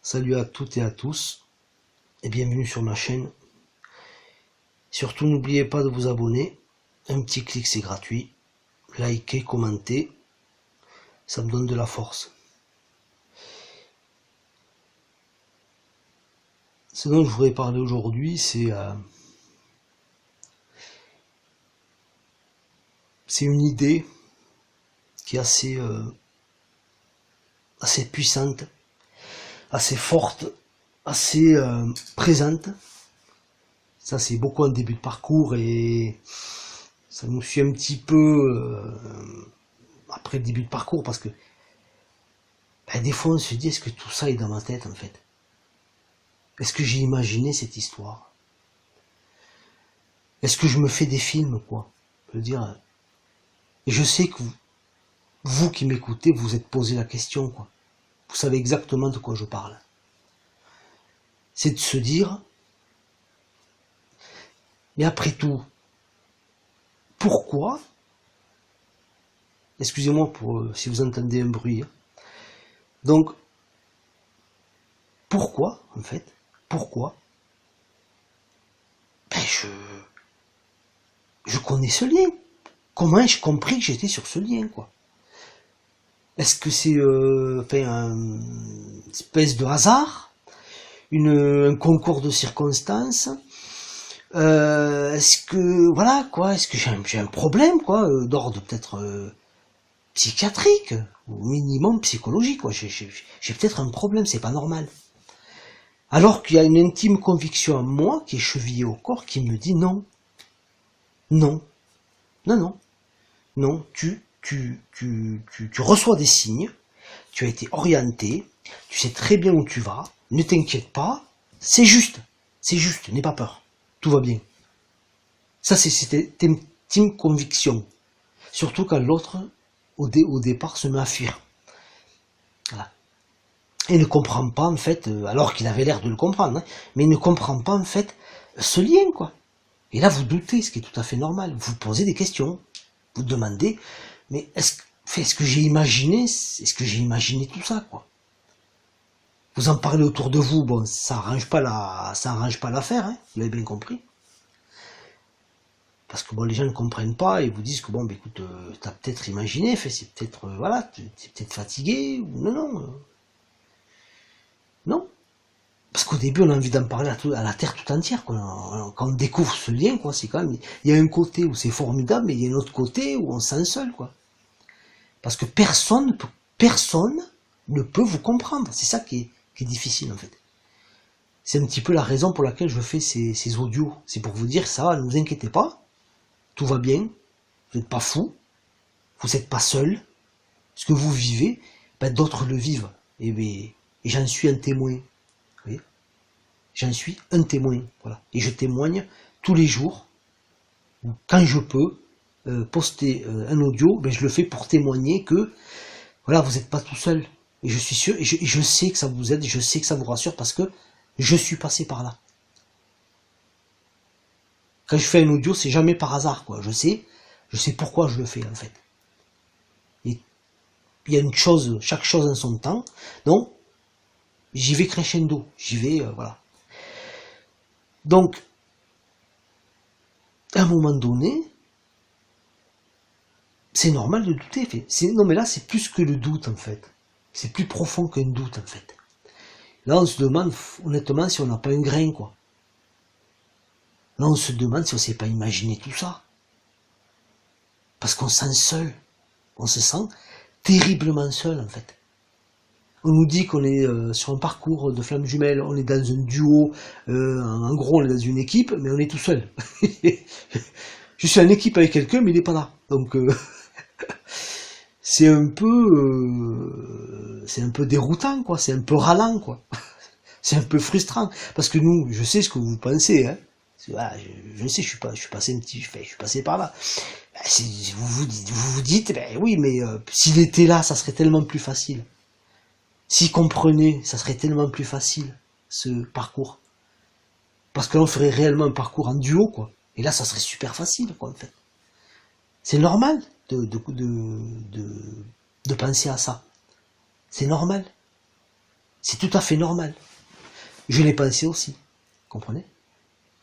Salut à toutes et à tous et bienvenue sur ma chaîne. Surtout n'oubliez pas de vous abonner, un petit clic c'est gratuit, likez, commentez, ça me donne de la force. Ce dont je voudrais parler aujourd'hui c'est une idée qui est assez puissante, assez forte, assez présente. Ça c'est beaucoup en début de parcours et ça nous suit un petit peu après le début de parcours parce que des fois on se dit est-ce que tout ça est dans ma tête en fait? Est-ce que j'ai imaginé cette histoire? Est-ce que je me fais des films quoi? Je veux dire, et je sais que vous qui m'écoutez, vous êtes posé la question quoi. Vous savez exactement de quoi je parle. C'est de se dire, mais après tout, pourquoi, excusez-moi pour si vous entendez un bruit, hein. Donc, pourquoi, en fait, pourquoi, je connais ce lien. Comment ai-je compris que j'étais sur ce lien, quoi? Est-ce que c'est une espèce de hasard, un concours de circonstances? Est-ce que voilà quoi? Est-ce que j'ai un problème quoi, d'ordre peut-être psychiatrique ou minimum psychologique quoi? J'ai peut-être un problème, c'est pas normal. Alors qu'il y a une intime conviction en moi qui est chevillée au corps qui me dit non, non, non, non, non. Tu reçois des signes, tu as été orienté, tu sais très bien où tu vas. Ne t'inquiète pas, c'est juste, n'aie pas peur, tout va bien. Ça, c'est intime conviction. Surtout quand l'autre, au départ, se met à fuir. Voilà. Il ne comprend pas, en fait, alors qu'il avait l'air de le comprendre, hein, mais il ne comprend pas, en fait, ce lien, quoi. Et là, vous doutez, ce qui est tout à fait normal. Vous posez des questions. Vous demandez, mais est-ce que j'ai imaginé tout ça, quoi? Vous en parlez autour de vous, bon, ça arrange pas l'affaire, hein, vous l'avez bien compris. Parce que bon, les gens ne comprennent pas et vous disent que bon, ben écoute, t'as peut-être imaginé, c'est peut-être, voilà, t'es peut-être fatigué, ou non. Non. Parce qu'au début, on a envie d'en parler à la terre tout entière, quoi. Quand on découvre ce lien, quoi, c'est quand même, il y a un côté où c'est formidable, mais il y a un autre côté où on se sent seul, quoi. Parce que personne ne peut vous comprendre. C'est ça qui est difficile, en fait. C'est un petit peu la raison pour laquelle je fais ces audios. C'est pour vous dire, ça va, ne vous inquiétez pas. Tout va bien, vous n'êtes pas fou, vous n'êtes pas seul. Ce que vous vivez, d'autres le vivent. Et j'en suis un témoin. Vous voyez, j'en suis un témoin. Voilà. Et je témoigne tous les jours, quand je peux, poster un audio, je le fais pour témoigner que voilà, vous n'êtes pas tout seul. Et je suis sûr, et je sais que ça vous aide, et je sais que ça vous rassure parce que je suis passé par là. Quand je fais un audio, c'est jamais par hasard, quoi. Je sais pourquoi je le fais, en fait. Et il y a chaque chose en son temps. Donc, j'y vais crescendo. J'y vais, voilà. Donc, à un moment donné, c'est normal de douter. Non, mais là, c'est plus que le doute, en fait. C'est plus profond qu'un doute, en fait. Là, on se demande, honnêtement, si on n'a pas un grain, quoi. Là, on se demande si on ne s'est pas imaginé tout ça. Parce qu'on se sent seul. On se sent terriblement seul, en fait. On nous dit qu'on est sur un parcours de flammes jumelles, on est dans un duo, en gros on est dans une équipe, mais on est tout seul. Je suis en équipe avec quelqu'un, mais il n'est pas là. Donc c'est un peu déroutant, quoi. C'est un peu ralent, quoi. C'est un peu frustrant. Parce que nous, je sais ce que vous pensez, hein. Voilà, je sais, je suis passé par là. Vous vous dites, oui, mais s'il était là, ça serait tellement plus facile. S'il comprenait, ça serait tellement plus facile, ce parcours. Parce que là, on ferait réellement un parcours en duo, quoi. Et là, ça serait super facile, quoi, en fait. C'est normal de penser à ça. C'est normal. C'est tout à fait normal. Je l'ai pensé aussi, comprenez?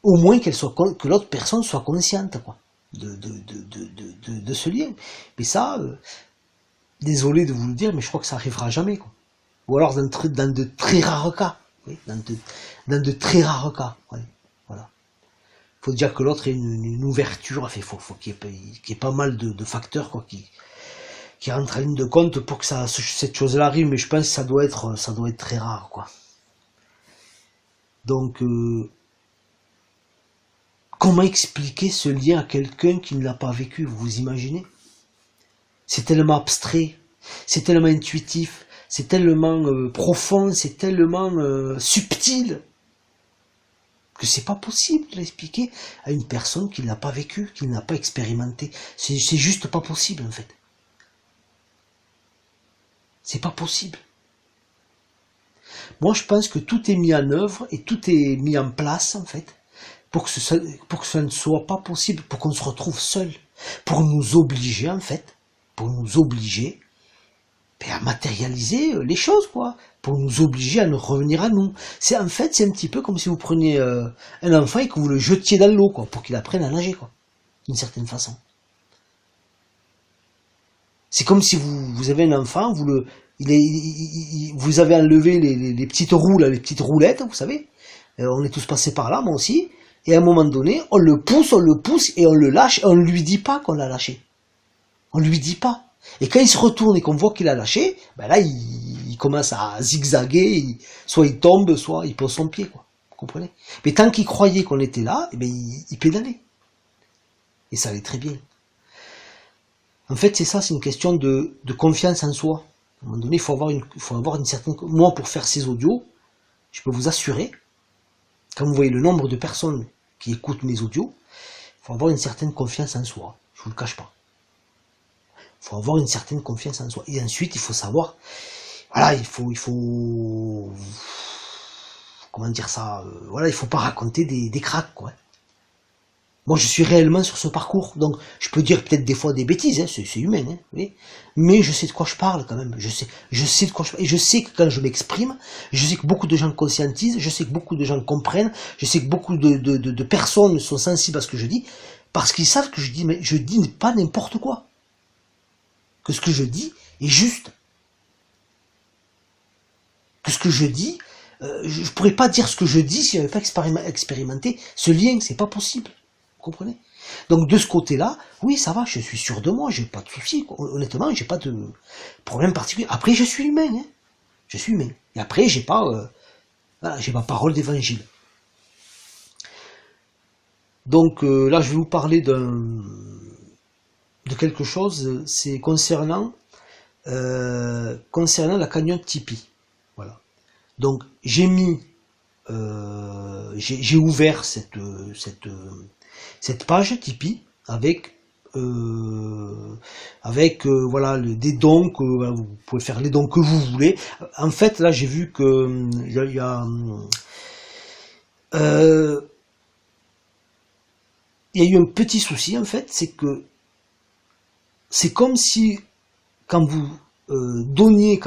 Au moins que l'autre personne soit consciente, quoi, de ce lien. Mais ça, désolé de vous le dire, mais je crois que ça arrivera jamais, quoi. Ou alors dans de très rares cas. Oui, dans de très rares cas. Oui, voilà. Il faut dire que l'autre ait une ouverture, enfin, faut qu'il y ait pas mal de facteurs, quoi, qui rentrent en ligne de compte pour que cette chose-là arrive, mais je pense que ça doit être très rare, quoi. Donc, comment expliquer ce lien à quelqu'un qui ne l'a pas vécu, vous imaginez? C'est tellement abstrait, c'est tellement intuitif, c'est tellement profond, c'est tellement subtil, que c'est pas possible de l'expliquer à une personne qui ne l'a pas vécu, qui ne l'a pas expérimenté. C'est juste pas possible, en fait. C'est pas possible. Moi, je pense que tout est mis en œuvre et tout est mis en place, en fait, pour que ça ne soit pas possible, pour qu'on se retrouve seul, pour nous obliger, en fait, à matérialiser les choses, quoi, pour nous obliger à nous revenir à nous. C'est un petit peu comme si vous preniez un enfant et que vous le jetiez dans l'eau, quoi, pour qu'il apprenne à nager, quoi, d'une certaine façon. C'est comme si vous avez un enfant, vous avez enlevé les petites roues, là, les petites roulettes, vous savez. On est tous passés par là, moi aussi. Et à un moment donné, on le pousse et on le lâche. Et on ne lui dit pas qu'on l'a lâché. On lui dit pas. Et quand il se retourne et qu'on voit qu'il a lâché, ben là, il commence à zigzaguer. Soit il tombe, soit il pose son pied, quoi. Vous comprenez? Mais tant qu'il croyait qu'on était là, eh ben, il pédalait. Et ça allait très bien. En fait, c'est ça, c'est une question de confiance en soi. À un moment donné, il faut avoir une certaine... Moi, pour faire ces audios, je peux vous assurer, quand vous voyez le nombre de personnes qui écoutent mes audios, il faut avoir une certaine confiance en soi. Je ne vous le cache pas. Il faut avoir une certaine confiance en soi. Et ensuite, il faut savoir... Voilà, il faut... Comment dire ça, voilà, il faut pas raconter des cracks, quoi. Moi, je suis réellement sur ce parcours, donc je peux dire peut-être des fois des bêtises, hein, c'est humain, hein, oui, mais je sais de quoi je parle quand même, je sais de quoi je parle, et je sais que quand je m'exprime, je sais que beaucoup de gens conscientisent, je sais que beaucoup de gens comprennent, je sais que beaucoup de personnes sont sensibles à ce que je dis, parce qu'ils savent que je dis, mais je dis pas n'importe quoi, que ce que je dis est juste, que ce que je dis, je pourrais pas dire ce que je dis si j'avais pas expérimenté ce lien, c'est pas possible. Vous comprenez? Donc de ce côté-là, oui, ça va, je suis sûr de moi, j'ai pas de soucis, honnêtement, j'ai pas de problème particulier. Après, je suis humain, hein. Je suis humain. Et après, j'ai pas parole d'évangile. Donc là, je vais vous parler de quelque chose, c'est concernant la cagnotte Tipeee. Voilà. Donc j'ai ouvert cette page Tipeee avec voilà des dons que vous pouvez faire les dons que vous voulez. En fait, là j'ai vu que il y a eu un petit souci, en fait, c'est que c'est comme si quand vous donniez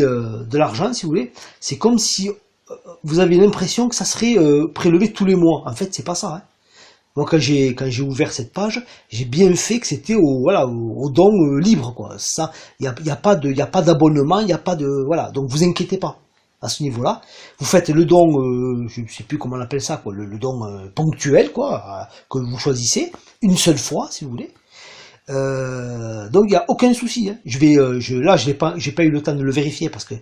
de l'argent, si vous voulez, c'est comme si vous avez l'impression que ça serait prélevé tous les mois. En fait, c'est pas ça, hein. Moi, quand j'ai ouvert cette page, j'ai bien fait que c'était au don libre, quoi. Ça, il y a pas d'abonnement, il y a pas de, voilà. Donc vous inquiétez pas à ce niveau-là. Vous faites le don, je ne sais plus comment on appelle ça, quoi, le don ponctuel, quoi, que vous choisissez une seule fois, si vous voulez. Donc il y a aucun souci, hein. Là, j'ai pas eu le temps de le vérifier parce que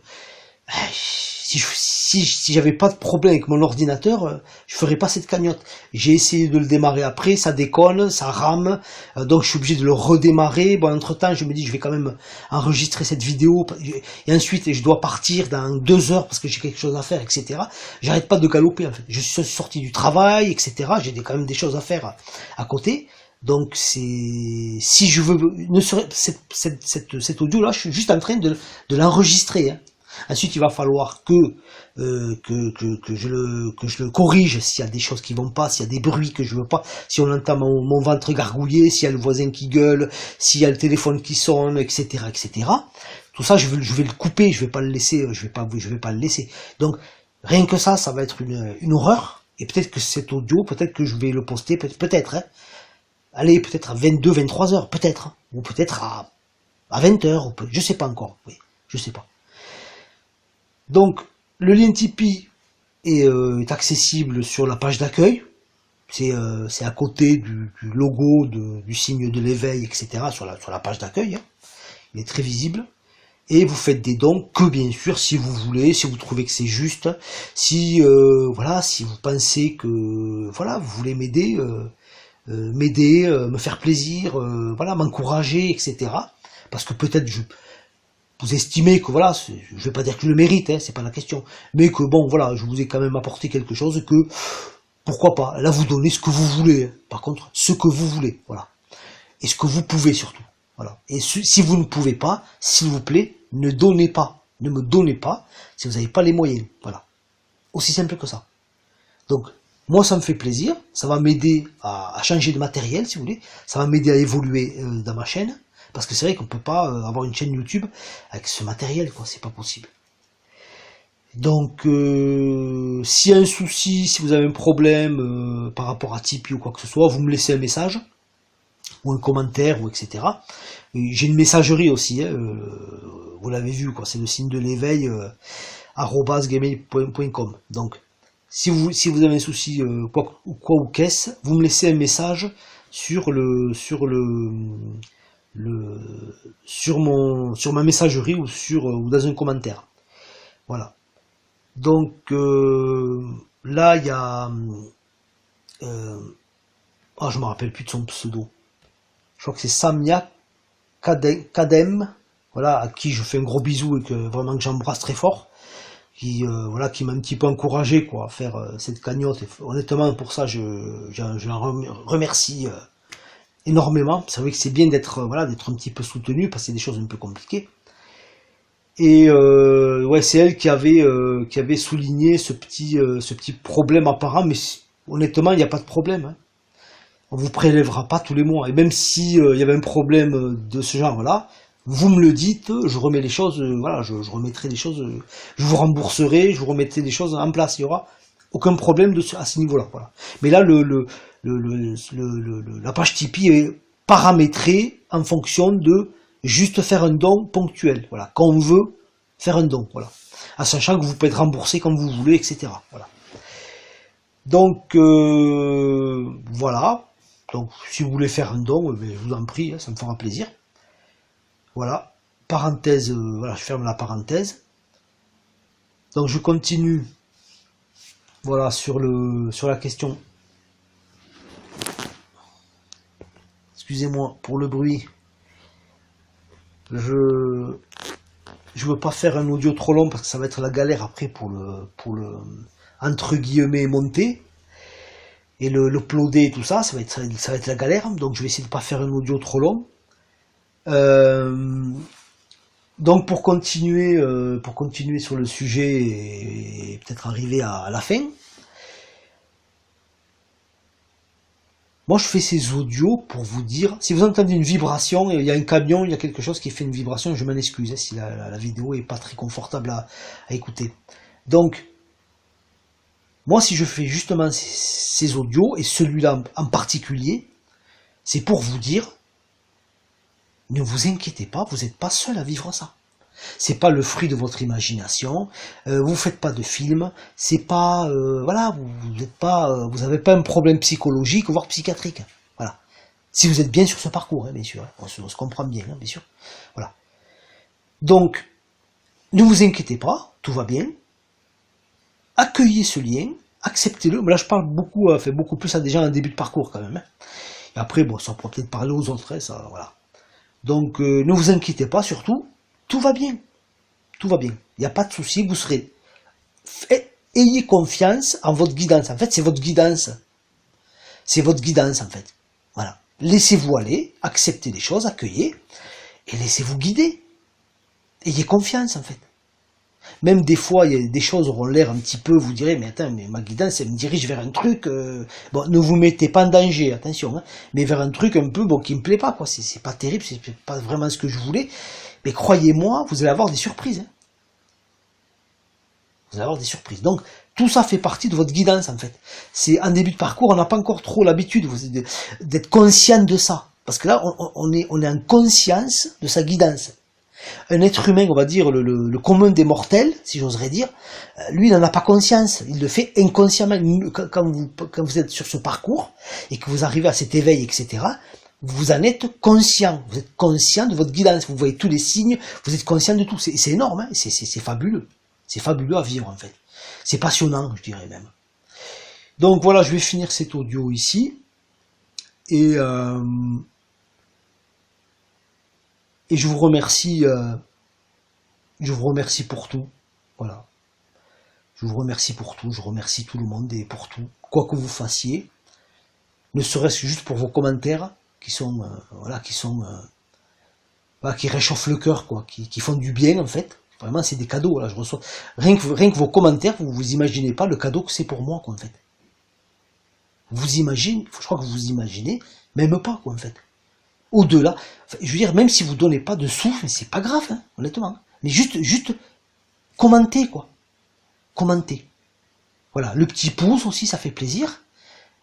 si j'avais pas de problème avec mon ordinateur, je ferais pas cette cagnotte. J'ai essayé de le démarrer après, ça déconne, ça rame, donc je suis obligé de le redémarrer. Bon, entre temps, je me dis, je vais quand même enregistrer cette vidéo, et ensuite, je dois partir dans 2 heures parce que j'ai quelque chose à faire, etc. J'arrête pas de galoper, en fait. Je suis sorti du travail, etc. J'ai quand même des choses à faire à côté. Donc si je veux, cet audio là, je suis juste en train de l'enregistrer, hein. Ensuite, il va falloir que je le corrige s'il y a des choses qui vont pas, s'il y a des bruits que je veux pas, si on entend mon ventre gargouiller, s'il y a le voisin qui gueule, s'il y a le téléphone qui sonne, etc., etc. Tout ça, je vais le couper, je vais pas le laisser, je vais pas le laisser. Donc, rien que ça va être une horreur. Et peut-être que cet audio, peut-être que je vais le poster, peut-être, hein. Allez, peut-être à 22, 23 heures, peut-être. Hein. Ou peut-être à 20 heures, je sais pas encore. Oui, je sais pas. Donc, le lien Tipeee est accessible sur la page d'accueil. C'est à côté du logo, du signe de l'éveil, etc. sur la page d'accueil. Hein. Il est très visible. Et vous faites des dons que bien sûr si vous voulez, si vous trouvez que c'est juste, si voilà, si vous pensez que voilà, vous voulez m'aider, me faire plaisir, voilà, m'encourager, etc. Parce que peut-être vous estimez que voilà, je vais pas dire que je le mérite, hein, c'est pas la question, mais que bon voilà, je vous ai quand même apporté quelque chose que pourquoi pas. Là vous donnez ce que vous voulez, hein. Par contre ce que vous voulez, voilà, et ce que vous pouvez surtout. Voilà. Et si vous ne pouvez pas, s'il vous plaît, ne donnez pas. Ne me donnez pas si vous n'avez pas les moyens. Voilà. Aussi simple que ça. Donc, moi, ça me fait plaisir. Ça va m'aider à changer de matériel, si vous voulez. Ça va m'aider à évoluer dans ma chaîne. Parce que c'est vrai qu'on ne peut pas avoir une chaîne YouTube avec ce matériel, quoi. C'est pas possible. Donc, s'il y a un souci, si vous avez un problème par rapport à Tipeee ou quoi que ce soit, vous me laissez un message. Ou un commentaire, ou etc. J'ai une messagerie aussi, hein, vous l'avez vu, quoi, c'est le signe de l'éveil, @gmail.com. Donc, si vous avez un souci, quoi ou qu'est-ce, vous me laissez un message sur ma messagerie ou dans un commentaire. Voilà. Donc, là, il y a, je me rappelle plus de son pseudo. Je crois que c'est Samia Kadem, voilà, à qui je fais un gros bisou et que vraiment que j'embrasse très fort, qui voilà, qui m'a un petit peu encouragé quoi à faire cette cagnotte. Et honnêtement pour ça je remercie énormément. C'est vrai que c'est bien d'être voilà, d'être un petit peu soutenu parce que c'est des choses un peu compliquées. Et ouais, c'est elle qui avait souligné ce petit problème apparent, mais honnêtement il n'y a pas de problème. Hein. On vous prélèvera pas tous les mois. Et même si y avait un problème de ce genre-là, vous me le dites, je remets les choses, voilà, je remettrai les choses, je vous rembourserai, je vous remettrai des choses en place. Il y aura aucun problème à ce niveau-là. Voilà. Mais là, la page Tipeee est paramétrée en fonction de juste faire un don ponctuel. Voilà, quand on veut faire un don. Voilà, en sachant que vous pouvez être remboursé comme vous voulez, etc. Voilà. Donc voilà. Donc, si vous voulez faire un don, je vous en prie, ça me fera plaisir. Voilà. Parenthèse, voilà, je ferme la parenthèse. Donc, je continue. Voilà, sur la question. Excusez-moi pour le bruit. Je veux pas faire un audio trop long parce que ça va être la galère après pour le entre guillemets monter. Et le uploader et tout ça, ça va être la galère, donc je vais essayer de pas faire un audio trop long. Donc pour continuer sur le sujet et peut-être arriver à la fin, moi je fais ces audios pour vous dire, si vous entendez une vibration, il y a un camion, il y a quelque chose qui fait une vibration, je m'en excuse, hein, si la vidéo est pas très confortable à écouter. Donc, moi, si je fais justement ces audios, et celui-là en particulier, c'est pour vous dire, ne vous inquiétez pas, vous n'êtes pas seul à vivre ça. C'est pas le fruit de votre imagination, vous faites pas de film, c'est pas, voilà, vous avez pas un problème psychologique, voire psychiatrique. Voilà. Si vous êtes bien sur ce parcours, hein, bien sûr, hein, on se comprend bien, hein, bien sûr. Voilà. Donc, ne vous inquiétez pas, tout va bien. Accueillez ce lien, acceptez-le. Là, je parle beaucoup plus à des gens en début de parcours quand même. Hein. Et après, bon, ça pourra peut-être parler aux autres, hein, ça, voilà. Donc, ne vous inquiétez pas, surtout, tout va bien. Tout va bien. Il n'y a pas de souci, vous serez... Ayez confiance en votre guidance. En fait, c'est votre guidance. C'est votre guidance, en fait. Voilà. Laissez-vous aller, acceptez les choses, accueillez, et laissez-vous guider. Ayez confiance, en fait. Même des fois, il y a des choses auront l'air un petit peu, vous direz, mais attends, mais ma guidance, elle me dirige vers un truc, bon, ne vous mettez pas en danger, attention, hein, mais vers un truc un peu, bon, qui me plaît pas, quoi, c'est pas terrible, c'est pas vraiment ce que je voulais, mais croyez-moi, vous allez avoir des surprises, hein. Vous allez avoir des surprises. Donc, tout ça fait partie de votre guidance, en fait. C'est, en début de parcours, on n'a pas encore trop l'habitude d'être conscient de ça. Parce que là, on est en conscience de sa guidance. Un être humain, on va dire, le commun des mortels, si j'oserais dire, lui, il n'en a pas conscience. Il le fait inconsciemment. Quand vous êtes sur ce parcours, et que vous arrivez à cet éveil, etc., vous en êtes conscient. Vous êtes conscient de votre guidance. Vous voyez tous les signes, vous êtes conscient de tout. C'est énorme, hein, c'est fabuleux. C'est fabuleux à vivre, en fait. C'est passionnant, je dirais même. Donc voilà, je vais finir cet audio ici. Et je vous remercie pour tout. Voilà. Je vous remercie pour tout. Je remercie tout le monde et pour tout. Quoi que vous fassiez. Ne serait-ce que juste pour vos commentaires qui sont, qui réchauffent le cœur, quoi. Qui font du bien, en fait. Vraiment, c'est des cadeaux, là, je reçois. Rien que vos commentaires, vous imaginez pas le cadeau que c'est pour moi, quoi, en fait. Vous imaginez, je crois que vous imaginez, même pas, quoi, en fait. Au-delà, enfin, je veux dire, même si vous donnez pas de sous, c'est pas grave, hein, honnêtement. Mais juste, commentez, quoi. Commentez. Voilà, le petit pouce aussi, ça fait plaisir.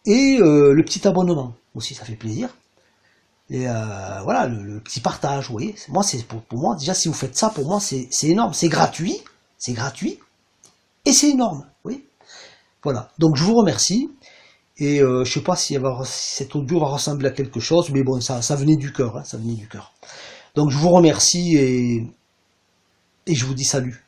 Et le petit abonnement aussi, ça fait plaisir. Et voilà, le petit partage, vous voyez. Moi, c'est pour moi, déjà, si vous faites ça, pour moi, c'est énorme. C'est gratuit, et c'est énorme, vous voyez. Voilà, donc je vous remercie. Et je sais pas si cet audio va ressembler à quelque chose, mais bon, ça venait du cœur, hein, ça venait du cœur. Donc je vous remercie et je vous dis salut.